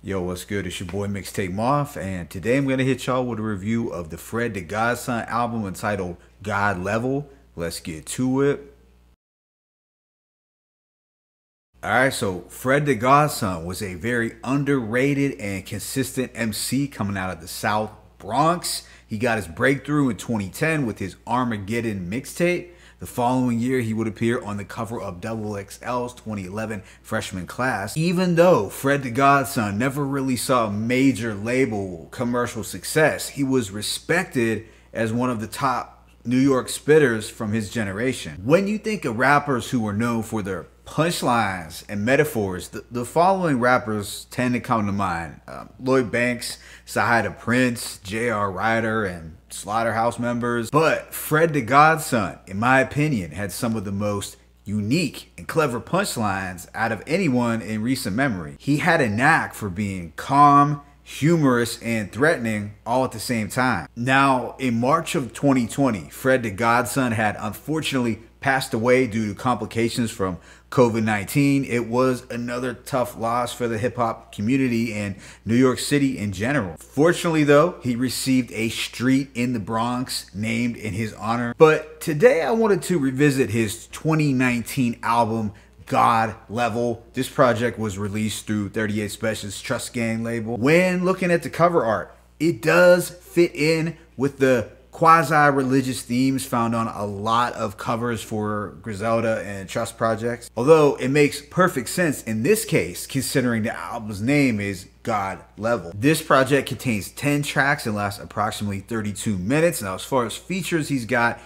Yo, what's good? It's your boy Mixtape Moth, and today I'm gonna hit y'all with a review of the Fred The Godson album entitled God Level. Let's get to it. Alright, so Fred The Godson was a very underrated and consistent MC coming out of the South Bronx. He got his breakthrough in 2010 with his Armageddon mixtape. The following year, he would appear on the cover of XXL's 2011 freshman class. Even though Fred The Godson never really saw major label commercial success, he was respected as one of the top New York spitters from his generation. When you think of rappers who are known for their punchlines and metaphors, the following rappers tend to come to mind. Lloyd Banks, Sahida Prince, J.R. Ryder, and Slaughterhouse members. But Fred The Godson, in my opinion, had some of the most unique and clever punchlines out of anyone in recent memory. He had a knack for being calm, humorous, and threatening all at the same time. Now, in March of 2020, Fred The Godson had unfortunately passed away due to complications from COVID-19. It was another tough loss for the hip-hop community and New York City in general. Fortunately though, he received a street in the Bronx named in his honor. But today I wanted to revisit his 2019 album, God Level. This project was released through 38 Special's Trust Gang label. When looking at the cover art, it does fit in with the quasi-religious themes found on a lot of covers for Griselda and Trust projects. Although it makes perfect sense in this case, considering the album's name is God Level. This project contains 10 tracks and lasts approximately 32 minutes. Now, as far as features, he's got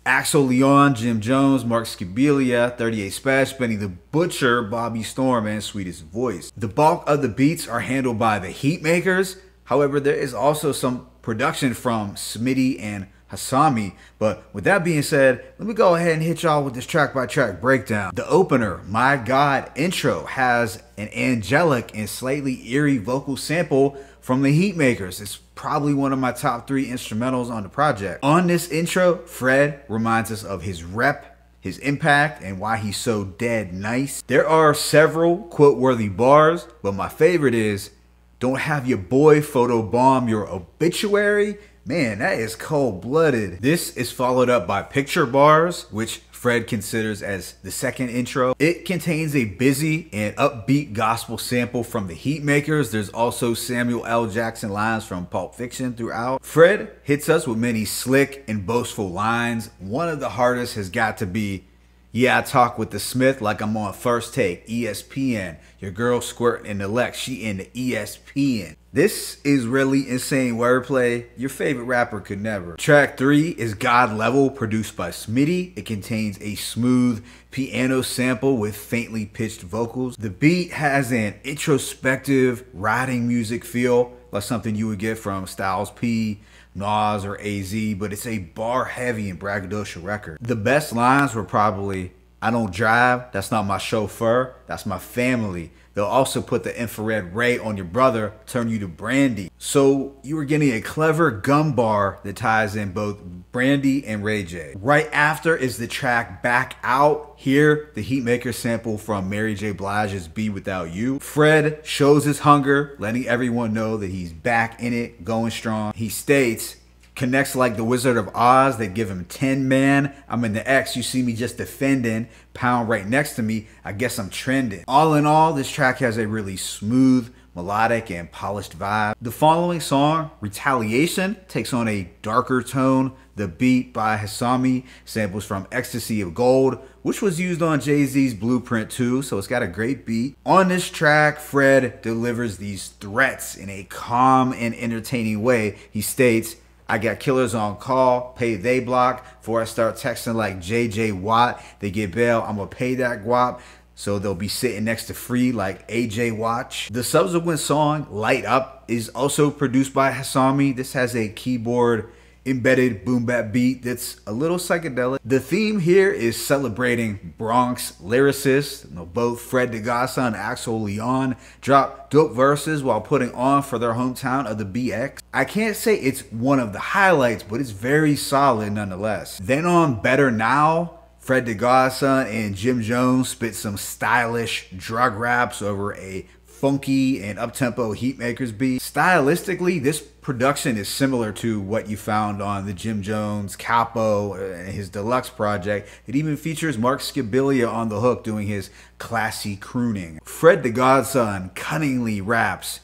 Axel Leon, Jim Jones, Mark Skibilia, 38 Special, Benny the Butcher, Bobby Storm, and Sweetest Voice. The bulk of the beats are handled by the Heatmakers. However, there is also some production from Smitty and Hassami. But with that being said, let me go ahead and hit y'all with this track-by-track breakdown. The opener, My God intro, has an angelic and slightly eerie vocal sample from the Heatmakers. It's probably one of my top 3 instrumentals on the project. On this intro, Fred reminds us of his rep, his impact, and why he's so dead nice. There are several quote-worthy bars, but my favorite is, "Don't have your boy photobomb your obituary." Man, that is cold-blooded. This is followed up by Picture Bars, which Fred considers as the second intro. It contains a busy and upbeat gospel sample from the Heatmakers. There's also Samuel L. Jackson lines from Pulp Fiction throughout. Fred hits us with many slick and boastful lines. One of the hardest has got to be, "Yeah, I talk with the Smith like I'm on First Take, ESPN. Your girl squirting in the Lex, she in the ESPN." This is really insane wordplay. Your favorite rapper could never. Track 3 is God Level, produced by Smitty. It contains a smooth piano sample with faintly pitched vocals. The beat has an introspective riding music feel, like something you would get from Styles P, Nas, or AZ, but it's a bar-heavy and braggadocious record. The best lines were probably, "I don't drive, that's not my chauffeur, that's my family. They'll also put the infrared ray on your brother, turn you to Brandy." So you were getting a clever gum bar that ties in both Brandy and Ray J. Right after is the track Back Out. Here, the Heatmaker sample from Mary J. Blige's Be Without You. Fred shows his hunger, letting everyone know that he's back in it, going strong. He states, "Connects like the Wizard of Oz, they give him 10 man. I'm in the X, you see me just defending. Pound right next to me, I guess I'm trending." All in all, this track has a really smooth, melodic, and polished vibe. The following song, Retaliation, takes on a darker tone. The beat by Hassami samples from Ecstasy of Gold, which was used on Jay-Z's Blueprint too, so it's got a great beat. On this track, Fred delivers these threats in a calm and entertaining way. He states, "I got killers on call, pay they block. Before I start texting like JJ Watt, they get bail, I'ma pay that guap. So they'll be sitting next to free like AJ Watch." The subsequent song, Light Up, is also produced by Hassami. This has a keyboard embedded boom bap beat that's a little psychedelic. The theme here is celebrating Bronx lyricists. Both Fred The Godson and Axel Leon drop dope verses while putting on for their hometown of the BX. I can't say it's one of the highlights, but it's very solid nonetheless. Then on Better Now, Fred The Godson and Jim Jones spit some stylish drug raps over a funky and up-tempo Heatmakers beat. Stylistically, this production is similar to what you found on the Jim Jones Capo and his deluxe project. It even features Mark Skibilia on the hook doing his classy crooning. Fred The Godson cunningly raps,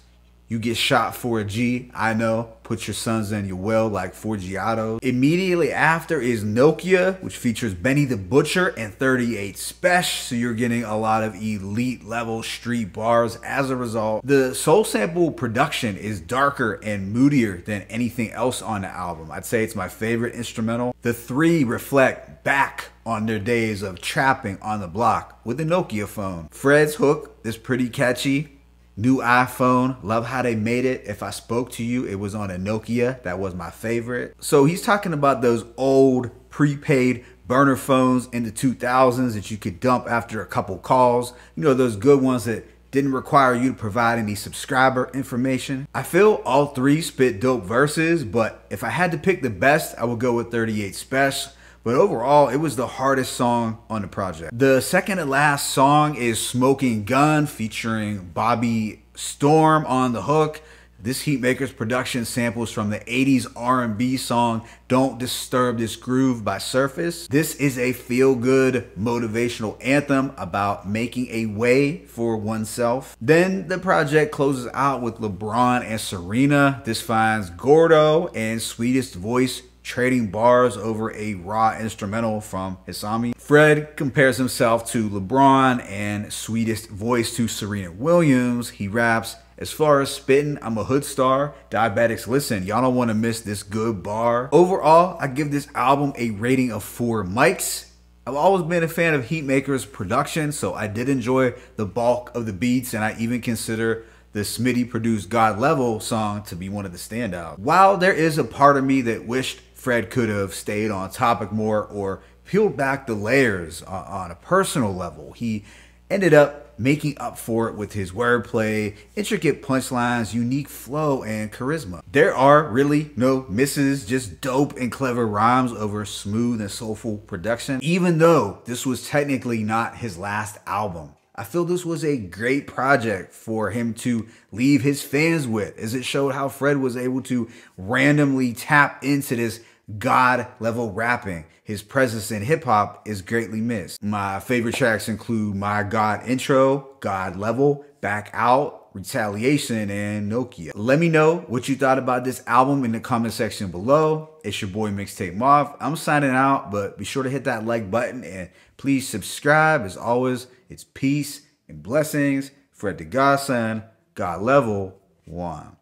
"You get shot for a G, I know. Put your sons in your well like Forgiato." Immediately after is Nokia, which features Benny the Butcher and 38 Spesh, so you're getting a lot of elite level street bars as a result. The Soul Sample production is darker and moodier than anything else on the album. I'd say it's my favorite instrumental. The three reflect back on their days of trapping on the block with the Nokia phone. Fred's hook is pretty catchy. New iPhone, love how they made it. If I spoke to you, it was on a Nokia. That was my favorite. So he's talking about those old prepaid burner phones in the 2000s that you could dump after a couple calls. You know, those good ones that didn't require you to provide any subscriber information. I feel all three spit dope verses, but if I had to pick the best, I would go with 38 Spesh. But overall, it was the hardest song on the project. The second and last song is Smoking Gun featuring Bobby Storm on the hook. This Heatmakers production samples from the 80s R&B song Don't Disturb This Groove by Surface. This is a feel-good motivational anthem about making a way for oneself. Then the project closes out with LeBron and Serena. This finds Gordo and Sweetest Voice trading bars over a raw instrumental from Hisami. Fred compares himself to LeBron and Sweetest Voice to Serena Williams. He raps, "As far as spitting, I'm a hood star. Diabetics, listen, y'all don't want to miss this good bar." Overall, I give this album a rating of 4 mics. I've always been a fan of Heatmakers production, so I did enjoy the bulk of the beats, and I even consider the Smitty produced God Level song to be one of the standouts. While there is a part of me that wished Fred could have stayed on topic more or peeled back the layers on a personal level, he ended up making up for it with his wordplay, intricate punchlines, unique flow, and charisma. There are really no misses, just dope and clever rhymes over smooth and soulful production. Even though this was technically not his last album, I feel this was a great project for him to leave his fans with, as it showed how Fred was able to randomly tap into this God level rapping. His presence in hip hop is greatly missed. My favorite tracks include My God Intro, God Level, Back Out, Retaliation, and Nokia. Let me know what you thought about this album in the comment section below. It's your boy Mixtape Moth. I'm signing out, but be sure to hit that like button and please subscribe. As always, it's peace and blessings. Fred The Godson, God Level 1.